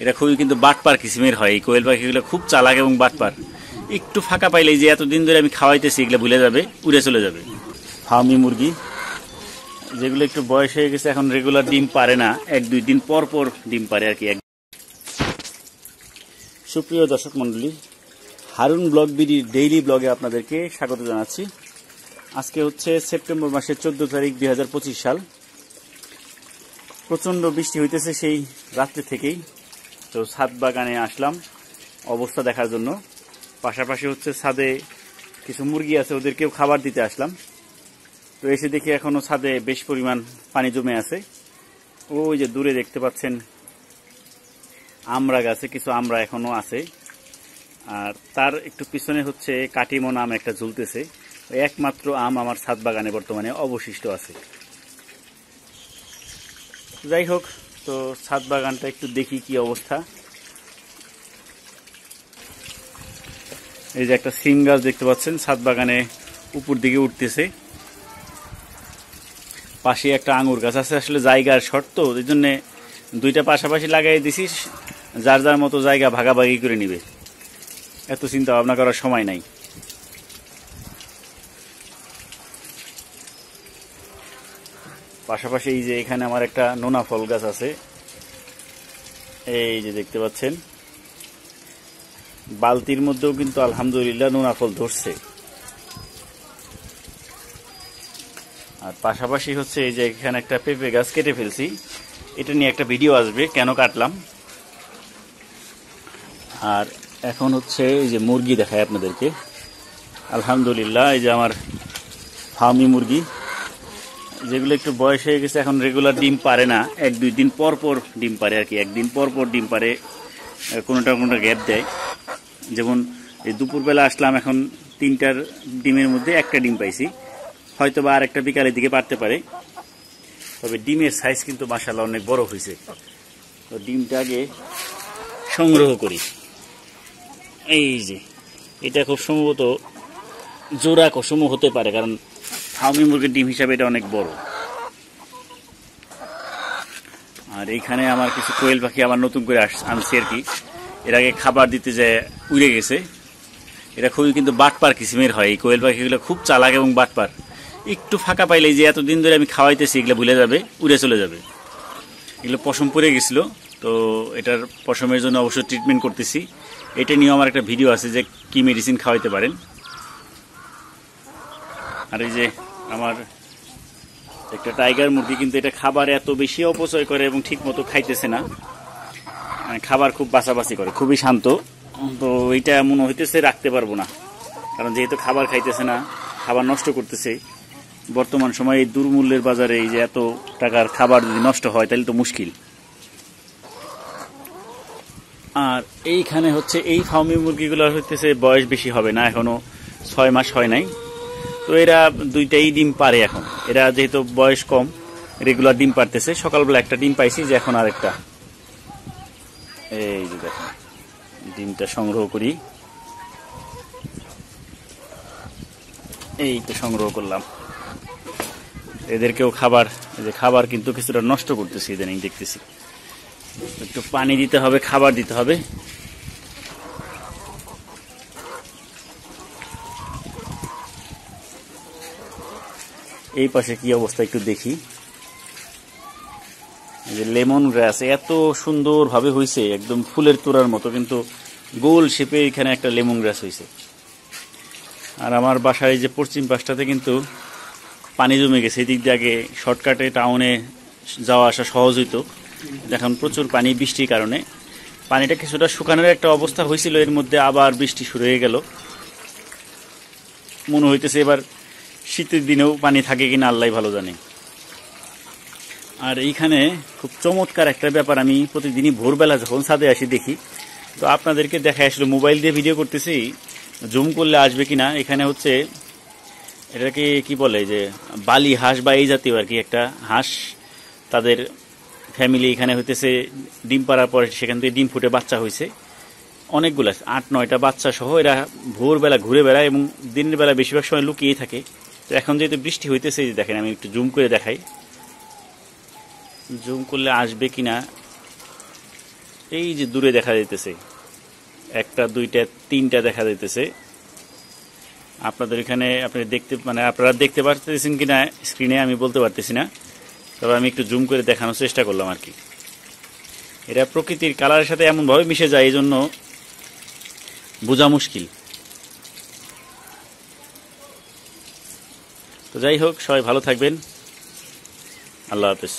এরা খুবই কিন্তু বাটপার কিসিমের হয়। এই কোয়েল পাখিগুলো খুব চালাক এবং বাটপার। একটু ফাঁকা পাইলেই যে এতদিন ধরে আমি খাওয়াইতেছি এগুলো ভুলে যাবে, উড়ে চলে যাবে। ফার্মি মুরগি যেগুলো একটু বয়স হয়ে গেছে, এখন রেগুলার ডিম পারে না, 1-2 দিন পর পর ডিম পারে আর কি। সুপ্রিয় দর্শক মন্ডলী, হারুন ব্লগ বিডি ডেইলি ব্লগে আপনাদেরকে স্বাগত জানাচ্ছি। আজকে হচ্ছে সেপ্টেম্বর মাসের 14 তারিখ 2025 সাল। প্রচণ্ড বৃষ্টি হইতেছে সেই রাত্রে থেকেই। তো ছাদ বাগানে আসলাম অবস্থা দেখার জন্য। পাশাপাশি হচ্ছে ছাদে কিছু মুরগি আছে, ওদেরকেও খাবার দিতে আসলাম। তো এসে দেখি এখনো ছাদে বেশ পরিমাণ পানি জমে আছে। ওই যে দূরে দেখতে পাচ্ছেন আমড়া গাছে কিছু আমড়া এখনো আছে, আর তার একটু পিছনে হচ্ছে কাটিমন আম একটা ঝুলতেছে। একমাত্র আম আমার ছাদ বাগানে বর্তমানে অবশিষ্ট আছে। যাই হোক, তো ছাদ বাগানটা একটু দেখি কি অবস্থা। এই যে একটা সিম গাছ দেখতে পাচ্ছেন ছাদ বাগানে উপর দিকে উঠতেছে। পাশে একটা আঙুর গাছ আছে। আসলে জায়গার শর্ট, তো এই জন্য দুইটা পাশাপাশি লাগাই দিছি, যার যার মতো জায়গা ভাগাভাগি করে নিবে, এত চিন্তা ভাবনা করার সময় নাই। পাশাপাশি এই যে এখানে আমার একটা নোনা ফল গাছ আছে, এই যে দেখতে পাচ্ছেন। বালতির মধ্যেও কিন্তু আলহামদুলিল্লাহ নোনা ফল ধরছে। আর পাশাপাশি হচ্ছে এই যে এখানে একটা পেঁপে গাছ কেটে ফেলছি, এটা নিয়ে একটা ভিডিও আসবে কেন কাটলাম। আর এখন হচ্ছে এই যে মুরগি দেখায় আপনাদেরকে। আলহামদুলিল্লাহ এই যে আমার ফার্মি মুরগি, যেগুলো একটু বয়স হয়ে গেছে, এখন রেগুলার ডিম পারে না, 1-2 দিন পর পর ডিম পারে আর কি। একদিন পর পর ডিম পারে, কোনোটা গ্যাপ দেয়। যেমন এই দুপুরবেলা আসলাম, এখন 3টার ডিমের মধ্যে একটা ডিম পাইছি, হয়তো বা আর একটা বিকালের দিকে পারতে পারে। তবে ডিমের সাইজ কিন্তু মাশাআল্লাহ অনেক বড় হয়েছে। তো ডিমটা আগে সংগ্রহ করি। এই যে এটা খুব সম্ভবত জোড়া কসম হতে পারে, কারণ ফার্মি মুরগির ডিম হিসাবে এটা অনেক বড়। আর এইখানে আমার কিছু কোয়েল পাখি আবার নতুন করে আনছি আর কি। এর আগে খাবার দিতে যায় উড়ে গেছে। এটা খুবই কিন্তু বাটপার কিসিমের হয়। এই কোয়েল পাখিগুলো খুব চালাক এবং বাটপার। একটু ফাঁকা পাইলেই যে এতদিন ধরে আমি খাওয়াইতেছি এগুলো ভুলে যাবে, উড়ে চলে যাবে। এগুলো পশম পড়ে গেছিলো, তো এটার পশমের জন্য অবশ্য ট্রিটমেন্ট করতেছি। এটা নিয়ে আমার একটা ভিডিও আছে যে কি মেডিসিন খাওয়াইতে পারেন। আর এই যে আমার একটা টাইগার মুরগি, কিন্তু এটা খাবার এত বেশি অপচয় করে এবং ঠিক মতো খাইতেছে না, খাবার খুব বাছাবাছি করে, খুবই শান্ত। তো এইটা মনে হইতেছে রাখতে পারবো না, কারণ যেহেতু খাবার খাইতেছে না, খাবার নষ্ট করতেছে। বর্তমান সময়ে এই দুর্মূল্যের বাজারে এই যে এত টাকার খাবার যদি নষ্ট হয় তাহলে তো মুশকিল। আর এইখানে হচ্ছে এই ফার্মি মুরগিগুলো হইতেছে বয়স বেশি হবে না, এখনো 6 মাস হয় নাই। তো এরা 2টাই ডিম পারে এখন। এরা যেহেতু বয়স কম, রেগুলার ডিম পারতেছে। সকালবেলা একটা ডিম পাইছি, যে এখন আর একটা। এই যে দেখেন, ডিমটা সংগ্রহ করি, এই তো সংগ্রহ করলাম। এদেরকেও খাবার, এই যে খাবার কিন্তু কিছুটা নষ্ট করতেছি ইদানিং দেখতেছি। একটু পানি দিতে হবে, খাবার দিতে হবে। এই পাশে কি অবস্থা একটু দেখি। এই যে লেমন গ্রাস এত সুন্দর ভাবে হয়েছে, একদম ফুলের তোড়ার মতো, কিন্তু গোল শেপে এখানে একটা লেমন গ্রাস হয়েছে। আর আমার বাসায় যে পশ্চিম পাশটাতে কিন্তু পানি জমে গেছে। এদিক দিয়ে আগে শর্টকাটে টাউনে যাওয়া আসা সহজ হইতো, এখন প্রচুর পানি বৃষ্টির কারণে। পানিটা কিছুটা শুকানোর একটা অবস্থা হয়েছিল, এর মধ্যে আবার বৃষ্টি শুরু হয়ে গেল। মনে হইতেছে এবার শীতের দিনেও পানি থাকে কিনা আল্লাহ ভালো জানে। আর এইখানে খুব চমৎকার একটা ব্যাপার, আমি প্রতিদিনই ভোরবেলা যখন ছাদে আসি দেখি, তো আপনাদেরকে দেখায়। আসলে মোবাইল দিয়ে ভিডিও করতেছি, জুম করলে আসবে কিনা। এখানে হচ্ছে এটাকে কি বলে, যে বালি হাঁস বা এই জাতীয় আর কি একটা হাঁস, তাদের ফ্যামিলি এখানে হইতেছে ডিম পাড়ার পরে সেখান থেকে ডিম ফুটে বাচ্চা হয়েছে অনেকগুলো, 8-9টা বাচ্চা সহ। এরা ভোরবেলা ঘুরে বেড়ায় এবং দিনের বেলা বেশিরভাগ সময় লুকিয়েই থাকে। তো এখন যেহেতু বৃষ্টি হইতেছে, দেখেন আমি একটু জুম করে দেখাই, জুম করলে আসবে কিনা। এই যে দূরে দেখা যাইতেছে, একটা দুইটা তিনটা দেখা যাইতেছে। আপনাদের এখানে আপনারা দেখতে পারতেছেন কিনা স্ক্রিনে আমি বলতে পারতেছি না, তবে আমি একটু জুম করে দেখানোর চেষ্টা করলাম আর কি। এরা প্রকৃতির কালারের সাথে এমনভাবে মিশে যায়, এই জন্য বোঝা মুশকিল। তো যাই হোক, সবাই ভালো থাকবেন। আল্লাহ হাফেজ।